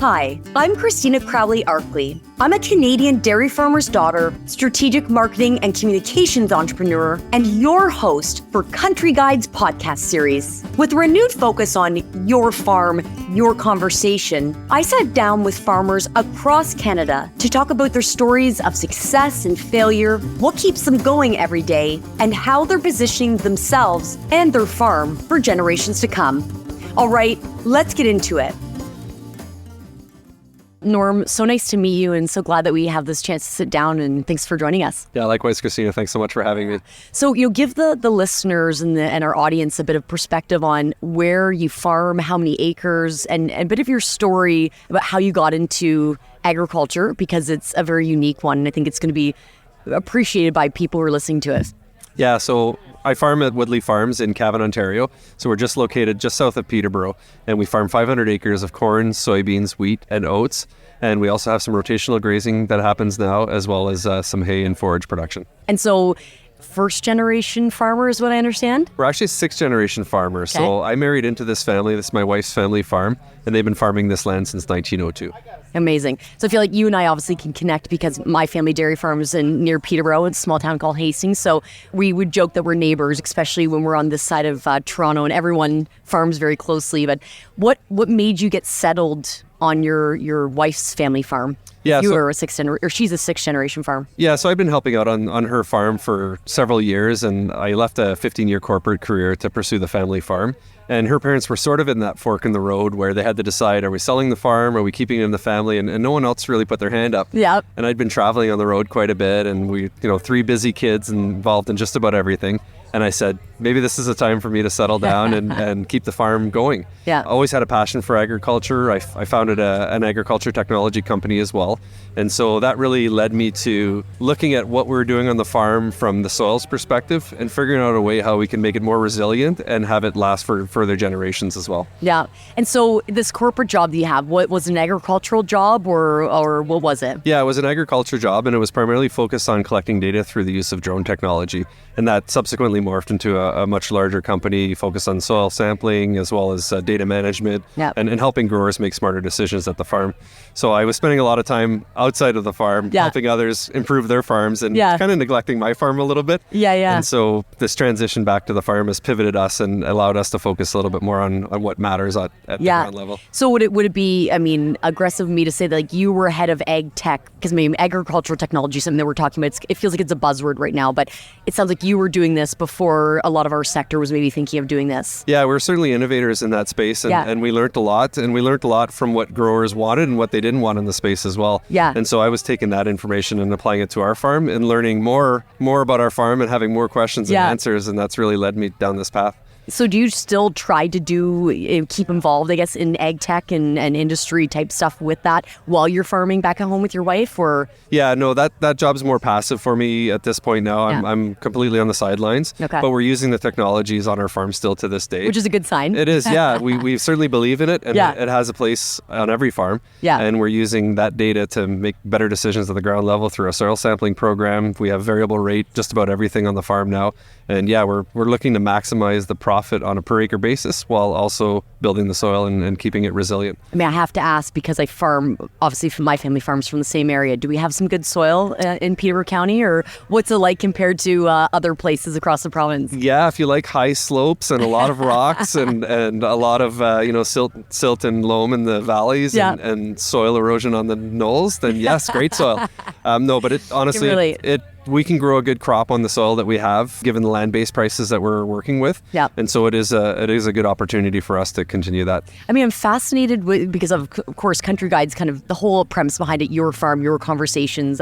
Hi, I'm Christina Crowley-Arkley. I'm a Canadian dairy farmer's daughter, strategic marketing and communications entrepreneur, and your host for Country Guides podcast series. With a renewed focus on your farm, your conversation, I sat down with farmers across Canada to talk about their stories of success and failure, what keeps them going every day, and how they're positioning themselves and their farm for generations to come. All right, let's get into it. Norm, so nice to meet you and so glad that we have this chance to sit down, and thanks for joining us. Yeah, likewise, Christina. Thanks so much for having me. So give the listeners and our audience a bit of perspective on where you farm, how many acres, and a bit of your story about how you got into agriculture, because it's a very unique one, and I think it's going to be appreciated by people who are listening to it. Yeah, so I farm at Woodley Farms in Cavan, Ontario. So we're just located just south of Peterborough, and we farm 500 acres of corn, soybeans, wheat, and oats. And we also have some rotational grazing that happens now, as well as some hay and forage production. And so first generation farmer is what I understand? We're actually sixth generation farmers. Okay. So I married into this family. This is my wife's family farm, and they've been farming this land since 1902. Amazing. So I feel like you and I obviously can connect because my family dairy farm is near Peterborough. It's a small town called Hastings. So we would joke that we're neighbors, especially when we're on this side of Toronto, and everyone farms very closely. But what made you get settled on your wife's family farm? Yeah, she's a sixth generation farm. Yeah, so I've been helping out on her farm for several years, and I left a 15-year corporate career to pursue the family farm. And her parents were sort of in that fork in the road where they had to decide, are we selling the farm? Are we keeping it in the family? And no one else really put their hand up. Yeah. And I'd been traveling on the road quite a bit, and we, 3 busy kids involved in just about everything. And I said, maybe this is a time for me to settle down and keep the farm going. Yeah. I always had a passion for agriculture. I founded an agriculture technology company as well. And so that really led me to looking at what we're doing on the farm from the soil's perspective and figuring out a way how we can make it more resilient and have it last for further generations as well. Yeah. And so this corporate job that you have, what was an agricultural job or what was it? Yeah, it was an agriculture job, and it was primarily focused on collecting data through the use of drone technology. And that subsequently morphed into a much larger company focused on soil sampling as well as data management. Yep. and helping growers make smarter decisions at the farm. So I was spending a lot of time outside of the farm, helping others improve their farms and kind of neglecting my farm a little bit. Yeah. And so this transition back to the farm has pivoted us and allowed us to focus a little bit more on what matters at the ground level. So would it be, aggressive of me to say that like you were head of ag tech, because maybe agricultural technology is something that we're talking about. It feels like it's a buzzword right now, but it sounds like you were doing this before a lot of our sector was maybe thinking of doing this. Yeah, we're certainly innovators in that space, and we learned a lot, and we learned a lot from what growers wanted and what they didn't want in the space as well. Yeah. And so I was taking that information and applying it to our farm and learning more about our farm and having more questions and answers, and that's really led me down this path. So do you still try to keep involved, I guess, in ag tech and industry type stuff with that while you're farming back at home with your wife, or? Yeah, no, that job's more passive for me at this point now. I'm completely on the sidelines, but we're using the technologies on our farm still to this day. Which is a good sign. It is, yeah. we certainly believe in it, and it has a place on every farm. Yeah. And we're using that data to make better decisions at the ground level through a soil sampling program. We have variable rate just about everything on the farm now. And we're looking to maximize the profit on a per acre basis while also building the soil and keeping it resilient. I have to ask, because I farm, obviously my family farms from the same area. Do we have some good soil in Peterborough County, or what's it like compared to other places across the province? Yeah, if you like high slopes and a lot of rocks and a lot of silt and loam in the valleys and soil erosion on the knolls, then yes, great soil. No, but it honestly, we can grow a good crop on the soil that we have, given the land-based prices that we're working with. Yeah. And so it is a good opportunity for us to continue that. I'm fascinated because of course, Country Guides, kind of the whole premise behind it, your farm, your conversations.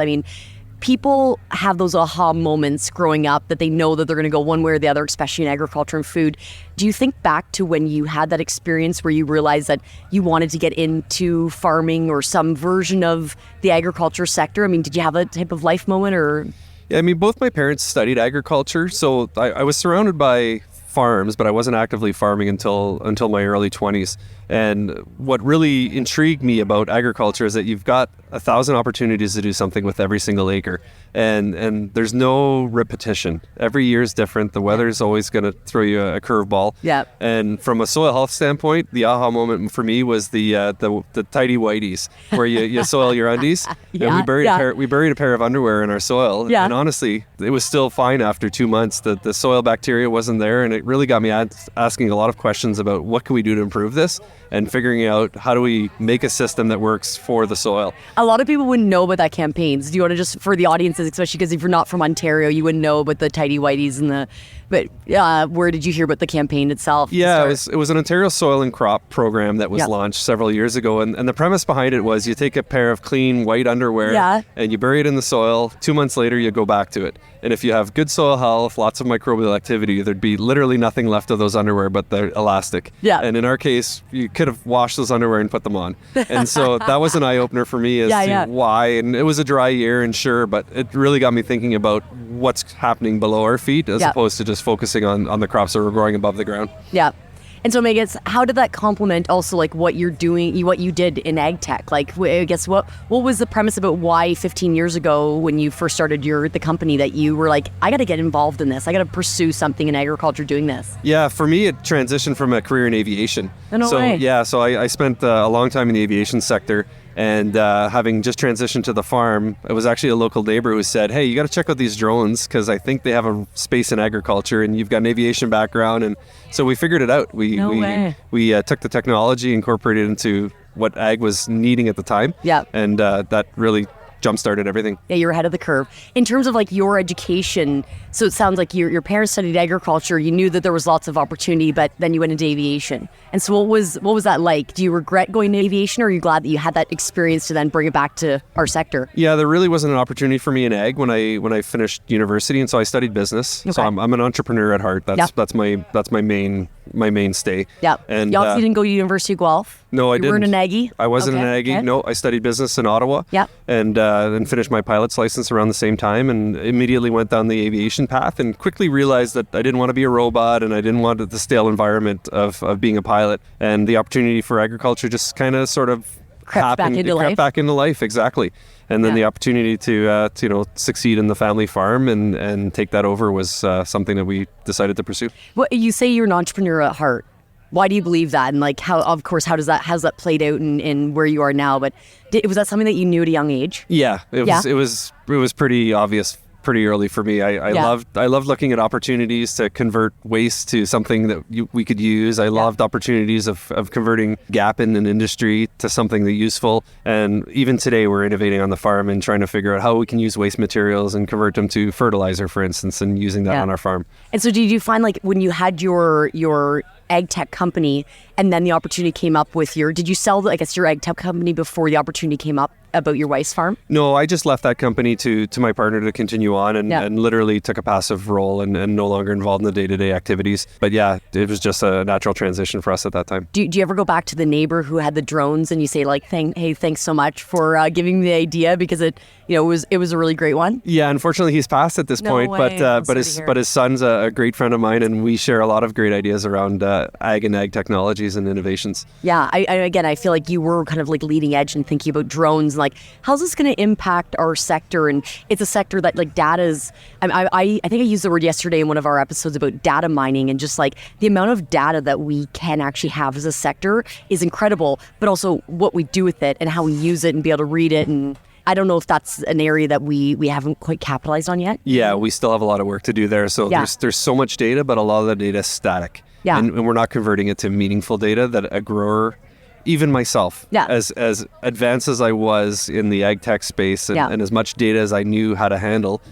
People have those aha moments growing up that they know that they're going to go one way or the other, especially in agriculture and food. Do you think back to when you had that experience where you realized that you wanted to get into farming or some version of the agriculture sector? Did you have a type of life moment or? Yeah, both my parents studied agriculture, so I was surrounded by farms, but I wasn't actively farming until my early 20s. And what really intrigued me about agriculture is that you've got 1,000 opportunities to do something with every single acre. And there's no repetition. Every year is different. The weather is always going to throw you a curveball. Yeah. And from a soil health standpoint, the aha moment for me was the tidy whities, where you soil your undies. Yeah, And we buried a pair of underwear in our soil. Yeah. And honestly, it was still fine after 2 months. The soil bacteria wasn't there, and it really got me asking a lot of questions about what can we do to improve this, and figuring out how do we make a system that works for the soil. A lot of people wouldn't know about that campaign. Do you want to just, for the audiences, especially because if you're not from Ontario, you wouldn't know about the tidy whities but where did you hear about the campaign itself? Yeah, it was an Ontario soil and crop program that was launched several years ago. And the premise behind it was you take a pair of clean white underwear and you bury it in the soil. 2 months later, you go back to it. And if you have good soil health, lots of microbial activity, there'd be literally nothing left of those underwear but they're elastic. Yeah. And in our case, you could have washed those underwear and put them on. And so that was an eye-opener for me as to why. And it was a dry year, and sure, but it really got me thinking about what's happening below our feet as opposed to just focusing on the crops that were growing above the ground. Yeah. And so, I guess, how did that complement also like what you're doing, what you did in ag tech? Like, I guess, what was the premise about why 15 years ago when you first started the company that you were like, I got to get involved in this. I got to pursue something in agriculture doing this. Yeah, for me, it transitioned from a career in aviation. No way. Yeah, so I spent a long time in the aviation sector. And having just transitioned to the farm, it was actually a local neighbor who said, hey, you got to check out these drones because I think they have a space in agriculture and you've got an aviation background. And so we figured it out. We took the technology, incorporated it into what ag was needing at the time. Yeah. And that really jump-started everything. Yeah, you're ahead of the curve. In terms of like your education, so it sounds like your parents studied agriculture, you knew that there was lots of opportunity, but then you went into aviation. And so what was that like? Do you regret going to aviation, or are you glad that you had that experience to then bring it back to our sector? Yeah, there really wasn't an opportunity for me in ag when I finished university, and so I studied business. Okay. So I'm an entrepreneur at heart. That's my mainstay. Yeah. And you also didn't go to University of Guelph? No, I didn't. You weren't an Aggie? I wasn't an Aggie. Okay. No, I studied business in Ottawa. Yeah. And then finished my pilot's license around the same time, and immediately went down the aviation path, and quickly realized that I didn't want to be a robot, and I didn't want the stale environment of being a pilot. And the opportunity for agriculture just kind of sort of crept back into life, exactly. And then the opportunity to succeed in the family farm and take that over was something that we decided to pursue. Well, you say you're an entrepreneur at heart. Why do you believe that? And like, how's that played out in where you are now? But was that something that you knew at a young age? Yeah, it was pretty obvious pretty early for me. I loved looking at opportunities to convert waste to something that we could use. I loved opportunities of converting gap in an industry to something that's useful. And even today we're innovating on the farm and trying to figure out how we can use waste materials and convert them to fertilizer, for instance, and using that on our farm. And so did you find, like, when you had your ag tech company and then the opportunity came up with did you sell, I guess, your ag tech company before the opportunity came up about your wife's farm? No, I just left that company to my partner to continue on and literally took a passive role and no longer involved in the day-to-day activities. But yeah, it was just a natural transition for us at that time. Do you ever go back to the neighbor who had the drones and you say, like, hey, thanks so much for giving me the idea, because it was a really great one? Yeah, unfortunately he's passed at this point, but his son's a great friend of mine, and we share a lot of great ideas around ag and ag technologies and innovations. Yeah, I feel like you were kind of like leading edge and thinking about drones and like, how's this going to impact our sector? And it's a sector that, like, data is, I think I used the word yesterday in one of our episodes about data mining, and just like the amount of data that we can actually have as a sector is incredible, but also what we do with it and how we use it and be able to read it. And I don't know if that's an area that we haven't quite capitalized on yet. Yeah, we still have a lot of work to do there. So there's so much data, but a lot of the data is static. Yeah. And we're not converting it to meaningful data that a grower, even myself, as advanced as I was in the ag tech space and as much data as I knew how to handle,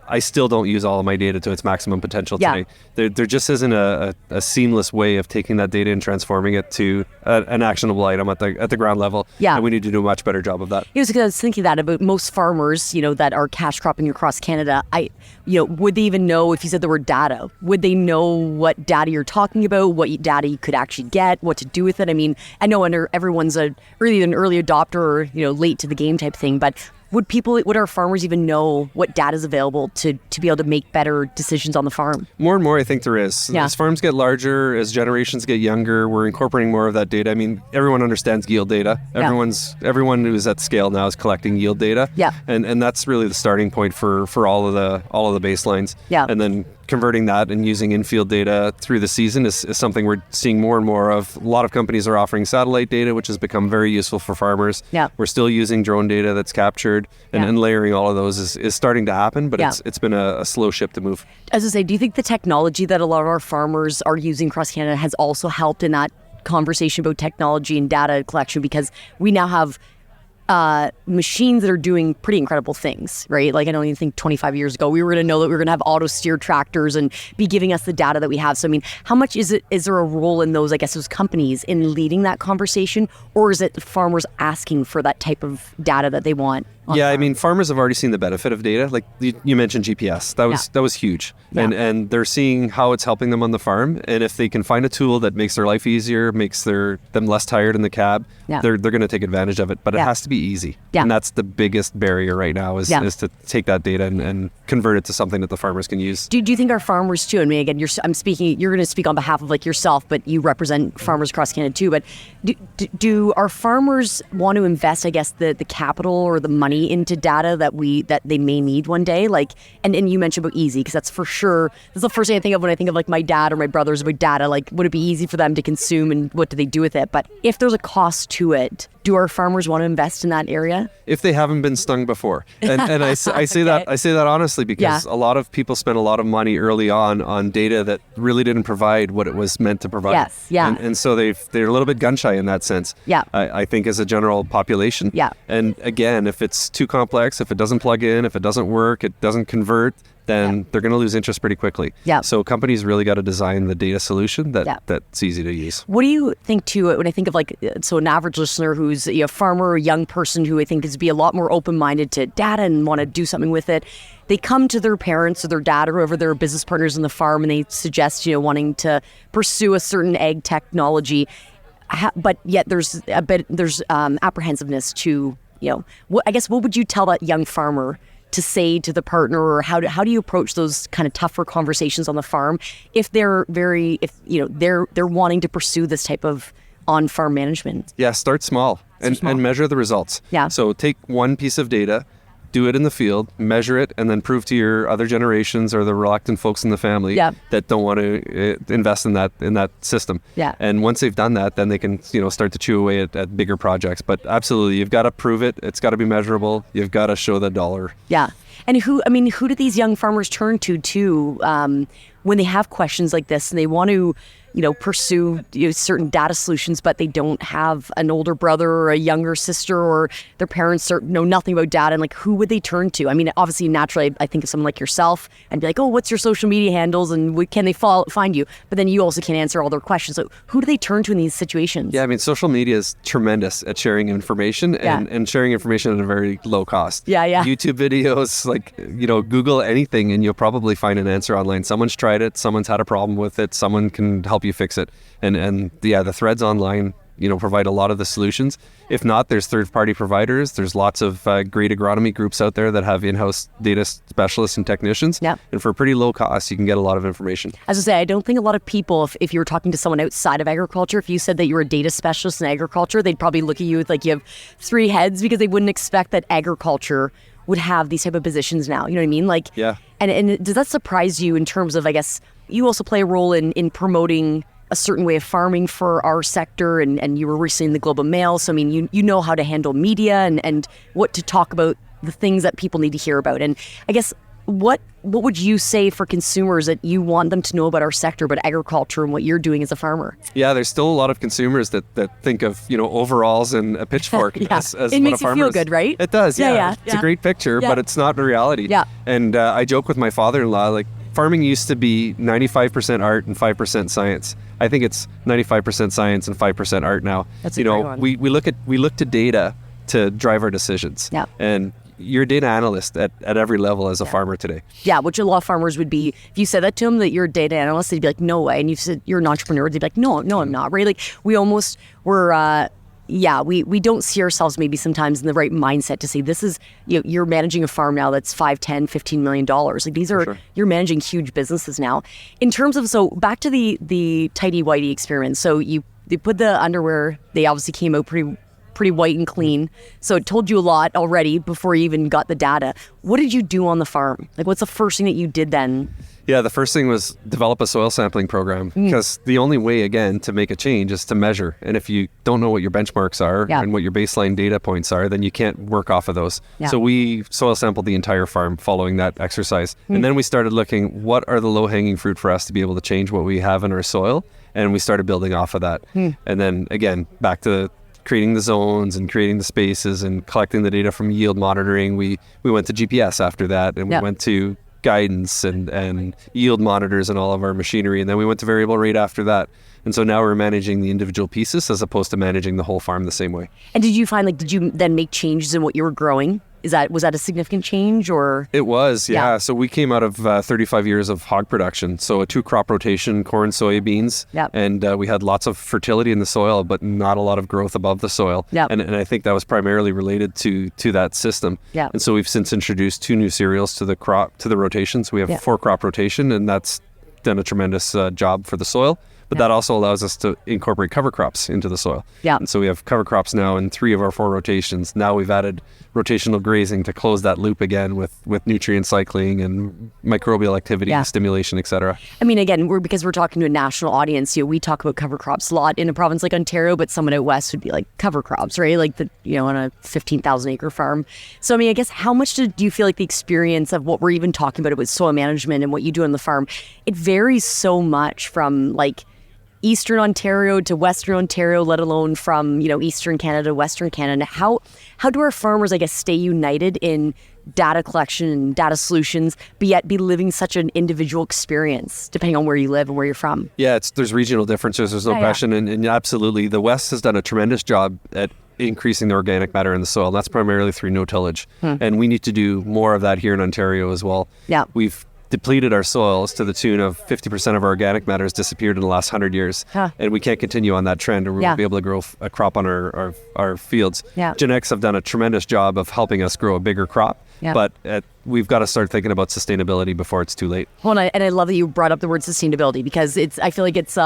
I still don't use all of my data to its maximum potential today. There just isn't a seamless way of taking that data and transforming it to an actionable item at the ground level. Yeah. And we need to do a much better job of that. It was because I was thinking that about most farmers, that are cash cropping across Canada. Would they even know, if you said the word data, would they know what data you're talking about, what data you could actually get, what to do with it? I mean, I know everyone's an early adopter or, late to the game type thing, but would our farmers even know what data is available to be able to make better decisions on the farm? More and more, I think there is. Yeah. As farms get larger, as generations get younger, we're incorporating more of that data. I mean, everyone understands yield data. Everyone who's at scale now is collecting yield data. Yeah. And that's really the starting point for all of the baselines. Yeah. And then converting that and using in-field data through the season is something we're seeing more and more of. A lot of companies are offering satellite data, which has become very useful for farmers. Yeah. We're still using drone data that's captured, and layering all of those is starting to happen, but it's been a slow ship to move. As I say, do you think the technology that a lot of our farmers are using across Canada has also helped in that conversation about technology and data collection? Because we now have machines that are doing pretty incredible things, right? Like, I don't even think 25 years ago we were going to know that we were going to have auto steer tractors and be giving us the data that we have. So, I mean, how much is there a role in those, I guess, those companies in leading that conversation, or is it farmers asking for that type of data that they want? Yeah, I mean, farmers have already seen the benefit of data. Like you mentioned GPS, that was huge, and they're seeing how it's helping them on the farm. And if they can find a tool that makes their life easier, makes them less tired in the cab, they're going to take advantage of it. But it has to be easy, and that's the biggest barrier right now is to take that data and convert it to something that the farmers can use. Do you think our farmers too? I mean, again, you're going to speak on behalf of like yourself, but you represent farmers across Canada too. But do our farmers want to invest, I guess, the capital or the money into data that they may need one day? Like, and you mentioned about easy, because that's for sure, that's the first thing I think of when I think of like my dad or my brothers about data. Like, would it be easy for them to consume, and what do they do with it? But if there's a cost to it, do our farmers want to invest in that area? If they haven't been stung before, and I say that honestly, because a lot of people spent a lot of money early on data that really didn't provide what it was meant to provide. Yes, yeah. And so they're a little bit gun shy in that sense. Yeah. I think as a general population. Yeah. And again, if it's too complex, if it doesn't plug in, if it doesn't work, it doesn't convert, then they're going to lose interest pretty quickly. Yeah. So companies really got to design the data solution that's easy to use. What do you think too, when I think of like, so an average listener who's a farmer or a young person who I think is be a lot more open-minded to data and want to do something with it, they come to their parents or their dad or whoever their business partners in the farm, and they suggest, wanting to pursue a certain ag technology, but yet there's apprehensiveness to, I guess, what would you tell that young farmer to say to the partner, or how do you approach those kind of tougher conversations on the farm if they're wanting to pursue this type of on-farm management? Yeah, start small and measure the results. Yeah. So take one piece of data, do it in the field, measure it, and then prove to your other generations or the reluctant folks in the family that don't want to invest in that system. Yeah. And once they've done that, then they can start to chew away at bigger projects. But absolutely, you've got to prove it. It's got to be measurable. You've got to show the dollar. Yeah. And who do these young farmers turn to when they have questions like this and they want to pursue certain data solutions, but they don't have an older brother or a younger sister, or their parents know nothing about data, and like, who would they turn to? I mean, obviously, naturally, I think of someone like yourself and be like, oh, what's your social media handles, and can they find you? But then you also can't answer all their questions. So who do they turn to in these situations? Yeah, I mean, social media is tremendous at sharing information and sharing information at a very low cost. Yeah. YouTube videos, like, Google anything and you'll probably find an answer online. Someone's tried it, someone's had a problem with it, someone can help you fix it. And the threads online, provide a lot of the solutions. If not, there's third-party providers. There's lots of great agronomy groups out there that have in-house data specialists and technicians. Yeah. And for a pretty low cost, you can get a lot of information. As I say, I don't think a lot of people, if you were talking to someone outside of agriculture, if you said that you were a data specialist in agriculture, they'd probably look at you with like you have three heads, because they wouldn't expect that agriculture would have these type of positions now. You know what I mean? Like, yeah. And does that surprise you in terms of, I guess, you also play a role in promoting a certain way of farming for our sector, and you were recently in the Globe and Mail, so I mean, you know how to handle media and what to talk about, the things that people need to hear about. And I guess, what would you say for consumers that you want them to know about our sector, about agriculture and what you're doing as a farmer? Yeah, there's still a lot of consumers that think of overalls and a pitchfork as it what makes a farmer you feel is. good, right? It does, yeah. It's a great picture, but it's not the reality. Yeah. And I joke with my father-in-law, like, farming used to be 95% art and 5% science. I think it's 95% science and 5% art now. That's a great one. We look to data to drive our decisions. Yeah. And you're a data analyst at every level as a farmer today. Yeah, which a lot of farmers would be. If you said that to them, that you're a data analyst, they'd be like, no way. And you said you're an entrepreneur, they'd be like, no, I'm not, right? Like, we almost were we don't see ourselves maybe sometimes in the right mindset to say this is, you're managing a farm now that's $5, $10, $15 million. Like these are, you're managing huge businesses now. In terms of, so back to the tidy whitey experiment. So they put the underwear, they obviously came out pretty white and clean. So it told you a lot already before you even got the data. What did you do on the farm? Like what's the first thing that you did then? Yeah, the first thing was develop a soil sampling program, because the only way, again, to make a change is to measure. And if you don't know what your benchmarks are and what your baseline data points are, then you can't work off of those. Yeah. So we soil sampled the entire farm following that exercise. And then we started looking, what are the low-hanging fruit for us to be able to change what we have in our soil? And we started building off of that. And then, again, back to creating the zones and creating the spaces and collecting the data from yield monitoring. We went to GPS after that, and we went to guidance and yield monitors and all of our machinery, and then we went to variable rate after that. And so now we're managing the individual pieces as opposed to managing the whole farm the same way. And did you find, like, did you then make changes in what you were growing? Was that a significant change, or? It was, yeah. So we came out of 35 years of hog production. So a 2-crop rotation, corn, soybeans. And we had lots of fertility in the soil, but not a lot of growth above the soil. And I think that was primarily related to that system. And so we've since introduced 2 new cereals to the rotation. So we have a 4-crop rotation, and that's done a tremendous job for the soil. But that also allows us to incorporate cover crops into the soil. And so we have cover crops now in 3 of our 4 rotations. Now we've added rotational grazing to close that loop again with nutrient cycling and microbial activity, stimulation, et cetera. I mean, again, because we're talking to a national audience, we talk about cover crops a lot in a province like Ontario, but someone out west would be like cover crops, right? Like on a 15,000 acre farm. So I mean, I guess how much do you feel like the experience of what we're even talking about with soil management and what you do on the farm, it varies so much from like Eastern Ontario to Western Ontario, let alone from, Eastern Canada to Western Canada. How do our farmers, I guess, stay united in data collection and data solutions, but yet be living such an individual experience, depending on where you live and where you're from? Yeah, there's regional differences. There's no question. And absolutely, the West has done a tremendous job at increasing the organic matter in the soil. That's primarily through no tillage. And we need to do more of that here in Ontario as well. We've depleted our soils to the tune of 50% of our organic matter has disappeared in the last 100 years. And we can't continue on that trend, or we won't be able to grow a crop on our fields. Genetics have done a tremendous job of helping us grow a bigger crop, but we've got to start thinking about sustainability before it's too late. Well, and I love that you brought up the word sustainability, because I feel like it's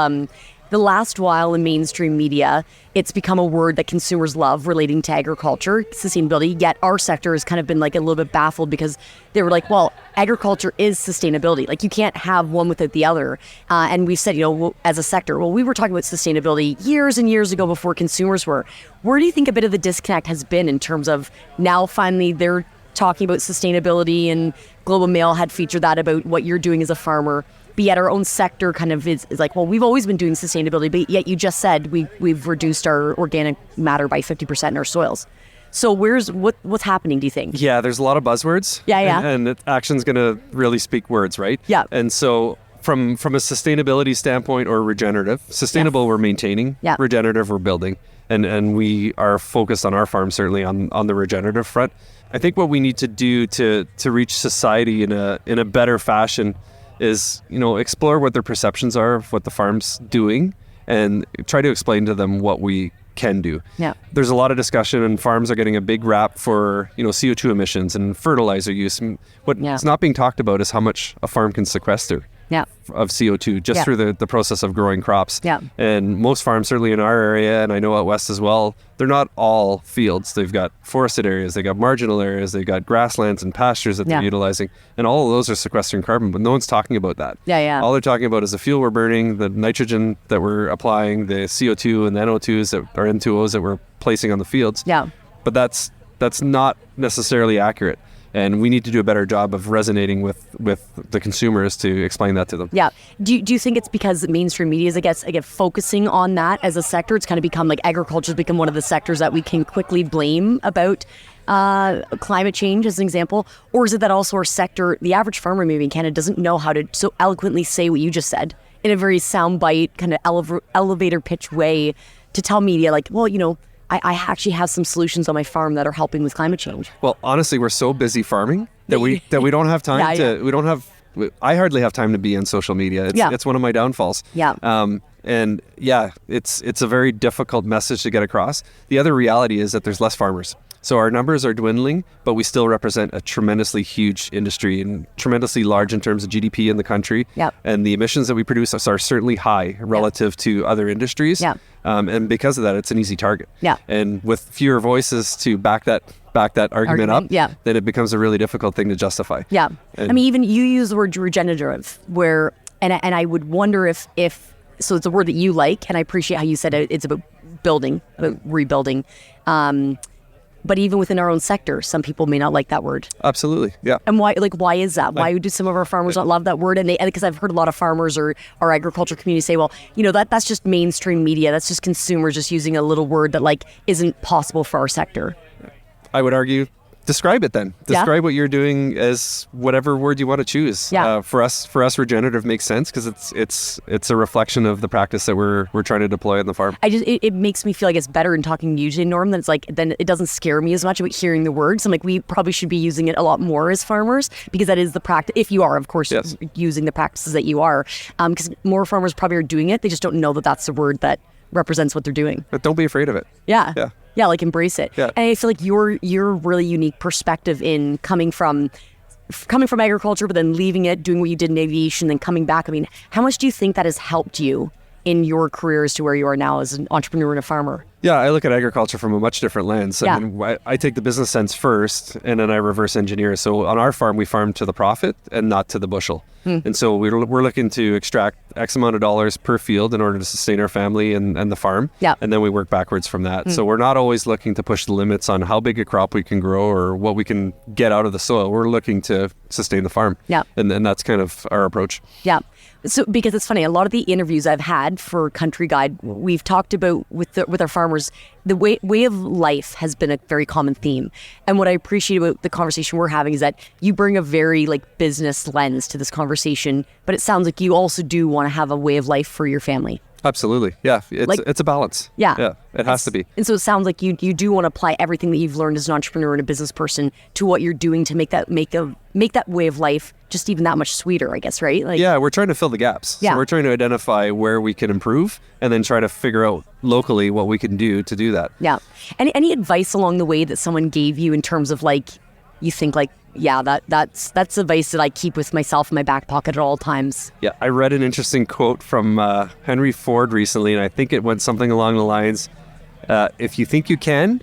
the last while in mainstream media, it's become a word that consumers love relating to agriculture, sustainability, yet our sector has kind of been like a little bit baffled, because they were like, well, agriculture is sustainability. Like you can't have one without the other. And we've said, as a sector, we were talking about sustainability years and years ago before consumers were. Where do you think a bit of the disconnect has been in terms of now finally they're talking about sustainability, and Global Mail had featured that about what you're doing as a farmer? But yet our own sector kind of is like, well, we've always been doing sustainability, but yet you just said we've reduced our organic matter by 50% in our soils. So what's happening, do you think? Yeah, there's a lot of buzzwords. And action's going to really speak words, right? And so from a sustainability standpoint, or regenerative, sustainable we're maintaining, regenerative we're building. And we are focused on our farm, certainly on the regenerative front. I think what we need to do to reach society in a better fashion is, explore what their perceptions are of what the farm's doing, and try to explain to them what we can do. There's a lot of discussion, and farms are getting a big rap for, CO2 emissions and fertilizer use. And what's not being talked about is how much a farm can sequester of CO2 just through the process of growing crops. And most farms, certainly in our area, and I know out west as well, they're not all fields. They've got forested areas, they've got marginal areas, they've got grasslands and pastures that they're utilizing, and all of those are sequestering carbon, but no one's talking about that. All they're talking about is the fuel we're burning, the nitrogen that we're applying, the CO2 and the NO2s or N2Os that we're placing on the fields. But that's not necessarily accurate. And we need to do a better job of resonating with the consumers to explain that to them. Do you think it's because mainstream media is, I guess, focusing on that as a sector? It's kind of become like agriculture has become one of the sectors that we can quickly blame about climate change, as an example? Or is it that also our sector, the average farmer maybe in Canada, doesn't know how to so eloquently say what you just said in a very soundbite, kind of elevator pitch way to tell media, like, well, I actually have some solutions on my farm that are helping with climate change. Well, honestly, we're so busy farming that we don't have time I hardly have time to be on social media. It's one of my downfalls. And yeah, it's a very difficult message to get across. The other reality is that there's less farmers. So our numbers are dwindling, but we still represent a tremendously huge industry and tremendously large in terms of GDP in the country. Yep. And the emissions that we produce are certainly high relative to other industries. Yep. And because of that, it's an easy target. Yeah. And with fewer voices to back that argument up, then it becomes a really difficult thing to justify. Yeah. And I mean, even you use the word regenerative, where, and I would wonder if so it's a word that you like, and I appreciate how you said it's about building, about rebuilding. But even within our own sector, some people may not like that word. Absolutely, yeah. And why is that? Why do some of our farmers not love that word? And because I've heard a lot of farmers or our agriculture community say, well, that's just mainstream media. That's just consumers just using a little word that like isn't possible for our sector. I would argue, describe it then. Describe what you're doing as whatever word you want to choose. Yeah. For us, regenerative makes sense because it's a reflection of the practice that we're trying to deploy on the farm. It makes me feel like it's better in talking to you today, Norm, than it's like, then it doesn't scare me as much about hearing the words. I'm like, we probably should be using it a lot more as farmers because that is the practice. If you are, of course, using the practices that you are, because more farmers probably are doing it. They just don't know that that's the word that represents what they're doing. But don't be afraid of it. Yeah. Yeah, like embrace it. Yeah. And I feel like your really unique perspective in coming from agriculture, but then leaving it, doing what you did in aviation, then coming back. I mean, how much do you think that has helped you in your careers to where you are now as an entrepreneur and a farmer? Yeah, I look at agriculture from a much different lens. I mean, I take the business sense first, and then I reverse engineer. So on our farm, we farm to the profit and not to the bushel. And so we're looking to extract X amount of dollars per field in order to sustain our family and the farm. Yeah. And then we work backwards from that. So we're not always looking to push the limits on how big a crop we can grow or what we can get out of the soil. We're looking to sustain the farm. Yeah. And that's kind of our approach. Yeah. So because it's funny, a lot of the interviews I've had for Country Guide, we've talked about with our farmers, the way of life has been a very common theme. And what I appreciate about the conversation we're having is that you bring a very like business lens to this conversation, but it sounds like you also do want to have a way of life for your family. Absolutely. Yeah. It's a balance. Yeah. Yeah. It has to be. And so it sounds like you do want to apply everything that you've learned as an entrepreneur and a business person to what you're doing to make that way of life just even that much sweeter, I guess, right? Like, yeah, we're trying to fill the gaps. Yeah. So we're trying to identify where we can improve and then try to figure out locally what we can do to do that. Yeah. Any advice along the way that someone gave you in terms of like, you think like, yeah, that's advice that I keep with myself in my back pocket at all times? Yeah, I read an interesting quote from Henry Ford recently, and I think it went something along the lines, if you think you can,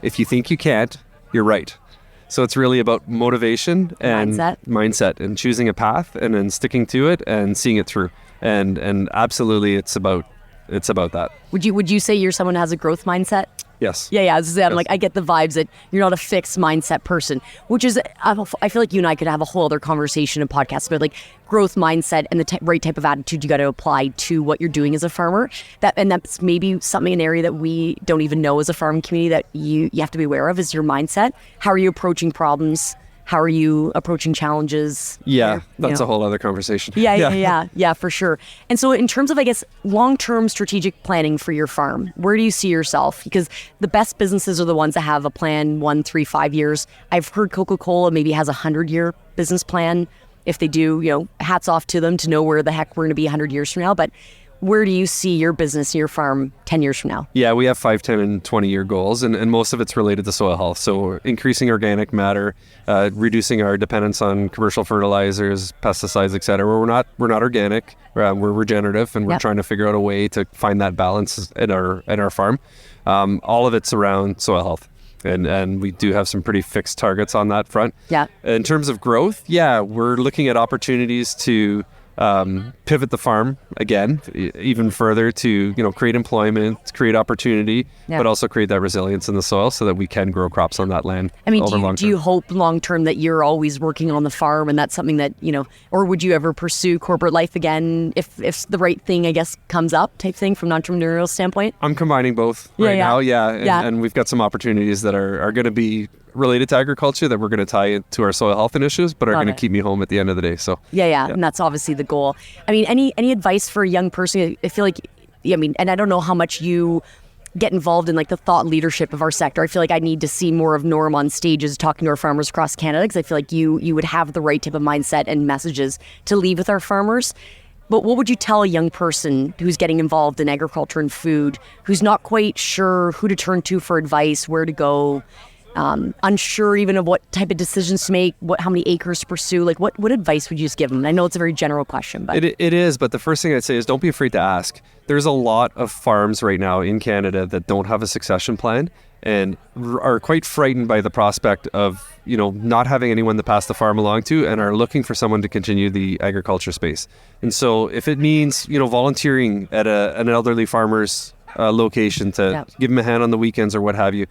if you think you can't, you're right. So it's really about motivation and mindset and choosing a path and then sticking to it and seeing it through. And absolutely it's about that. Would you say you're someone who has a growth mindset? Yes. Yeah. I'm like, I get the vibes that you're not a fixed mindset person, which is, I feel like you and I could have a whole other conversation and podcast about like growth mindset and the right type of attitude you got to apply to what you're doing as a farmer. That's maybe an area that we don't even know as a farming community that you have to be aware of is your mindset. How are you approaching problems? How are you approaching challenges? Yeah, that's a whole other conversation. Yeah, for sure. And so in terms of, I guess, long-term strategic planning for your farm, where do you see yourself? Because the best businesses are the ones that have a plan 1, 3, 5 years. I've heard Coca-Cola maybe has a 100-year business plan. If they do, hats off to them to know where the heck we're going to be 100 years from now. But where do you see your business, your farm 10 years from now? Yeah, we have 5, 10, and 20-year goals, and most of it's related to soil health. So increasing organic matter, reducing our dependence on commercial fertilizers, pesticides, et cetera. We're not organic, we're regenerative, and we're trying to figure out a way to find that balance at our farm. All of it's around soil health. And we do have some pretty fixed targets on that front. Yeah. In terms of growth, we're looking at opportunities to pivot the farm again, even further to, create employment, create opportunity, but also create that resilience in the soil so that we can grow crops on that land. I mean, do you hope long term that you're always working on the farm and that's something that, or would you ever pursue corporate life again if the right thing, I guess, comes up type thing from an entrepreneurial standpoint? I'm combining both now. And we've got some opportunities that are going to be related to agriculture that we're going to tie into our soil health initiatives, but are going to keep me home at the end of the day. So and that's obviously the goal. I mean, any advice for a young person? I feel like, and I don't know how much you get involved in like the thought leadership of our sector. I feel like I need to see more of Norm on stages talking to our farmers across Canada because I feel like you would have the right type of mindset and messages to leave with our farmers. But what would you tell a young person who's getting involved in agriculture and food, who's not quite sure who to turn to for advice, where to go, unsure even of what type of decisions to make, how many acres to pursue? Like, what advice would you just give them? I know it's a very general question, but it is. But the first thing I'd say is don't be afraid to ask. There's a lot of farms right now in Canada that don't have a succession plan and are quite frightened by the prospect of, not having anyone to pass the farm along to, and are looking for someone to continue the agriculture space. And so if it means, volunteering at an elderly farmer's location to give them a hand on the weekends or what have you.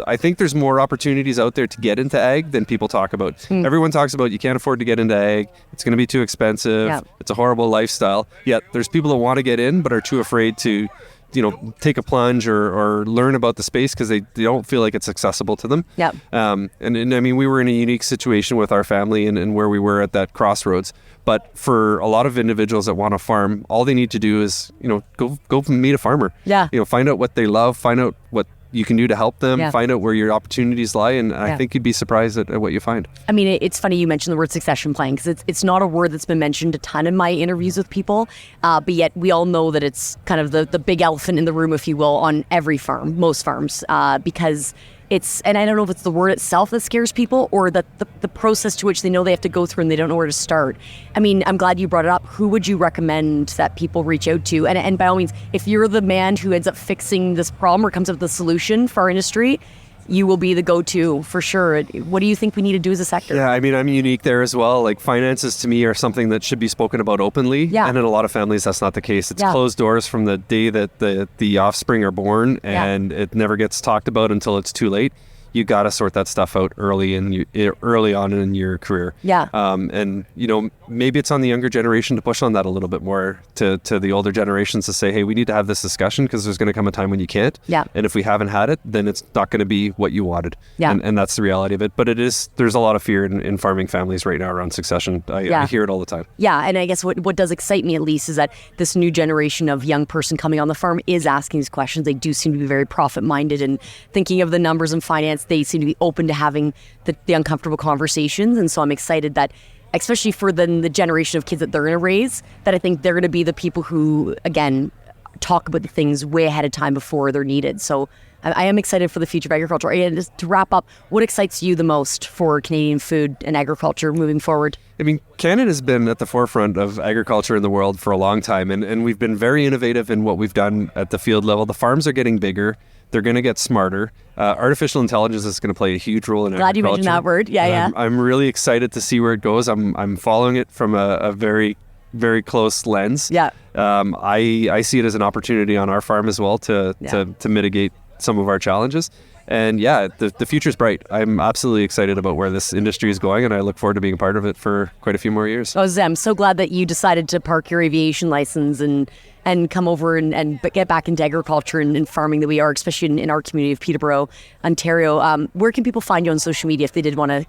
I think there's more opportunities out there to get into ag than people talk about. Everyone talks about you can't afford to get into ag. It's going to be too expensive. It's a horrible lifestyle. Yet there's people that want to get in but are too afraid to take a plunge or learn about the space because they don't feel like it's accessible to them. And I mean, we were in a unique situation with our family and where we were at that crossroads. But for a lot of individuals that want to farm, all they need to do is, go meet a farmer. Find out what they love, find out what you can do to help them, find out where your opportunities lie, and I think you'd be surprised at what you find. I mean, it's funny you mentioned the word succession planning because it's not a word that's been mentioned a ton in my interviews with people, but yet we all know that it's kind of the big elephant in the room, if you will, on every farm, most farms, because and I don't know if it's the word itself that scares people or the process to which they know they have to go through and they don't know where to start. I mean, I'm glad you brought it up. Who would you recommend that people reach out to? And by all means, if you're the man who ends up fixing this problem or comes up with the solution for our industry, you will be the go-to for sure. What do you think we need to do as a sector? Yeah, I mean, I'm unique there as well. Like, finances to me are something that should be spoken about openly. And in a lot of families, that's not the case. It's closed doors from the day that the offspring are born, and it never gets talked about until it's too late. You got to sort that stuff out early on in your career. And maybe it's on the younger generation to push on that a little bit more to the older generations to say, hey, we need to have this discussion because there's going to come a time when you can't. And if we haven't had it, then it's not going to be what you wanted. And that's the reality of it. But there's a lot of fear in farming families right now around succession. I hear it all the time. And I guess what does excite me at least is that this new generation of young person coming on the farm is asking these questions. They do seem to be very profit-minded and thinking of the numbers and finance. They seem to be open to having the uncomfortable conversations. And so I'm excited that, especially for the generation of kids that they're going to raise, that I think they're going to be the people who, again, talk about the things way ahead of time before they're needed. So I am excited for the future of agriculture. And just to wrap up, what excites you the most for Canadian food and agriculture moving forward? I mean, Canada's been at the forefront of agriculture in the world for a long time, and we've been very innovative in what we've done at the field level. The farms are getting bigger. They're going to get smarter. Artificial intelligence is going to play a huge role in agriculture. Glad you mentioned that word. I'm really excited to see where it goes. I'm following it from a very, very close lens. I see it as an opportunity on our farm as well to mitigate some of our challenges. And the future's bright. I'm absolutely excited about where this industry is going, and I look forward to being a part of it for quite a few more years. I'm so glad that you decided to park your aviation license and come over and get back into agriculture and farming that we are, especially in our community of Peterborough, Ontario. Where can people find you on social media if they did want to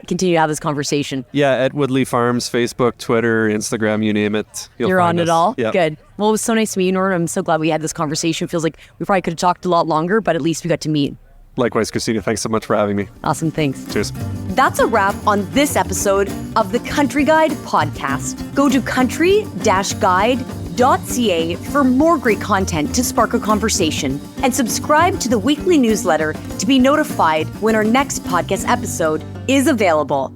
continue to have this conversation? At Woodley Farms, Facebook, Twitter, Instagram, you name it. You're on it all? Good. Well, it was so nice to meet you, Nora. I'm so glad we had this conversation. It feels like we probably could have talked a lot longer, but at least we got to meet. Likewise, Christina. Thanks so much for having me. Awesome. Thanks. Cheers. That's a wrap on this episode of the Country Guide podcast. Go to country-guide.ca for more great content to spark a conversation, and subscribe to the weekly newsletter to be notified when our next podcast episode is available.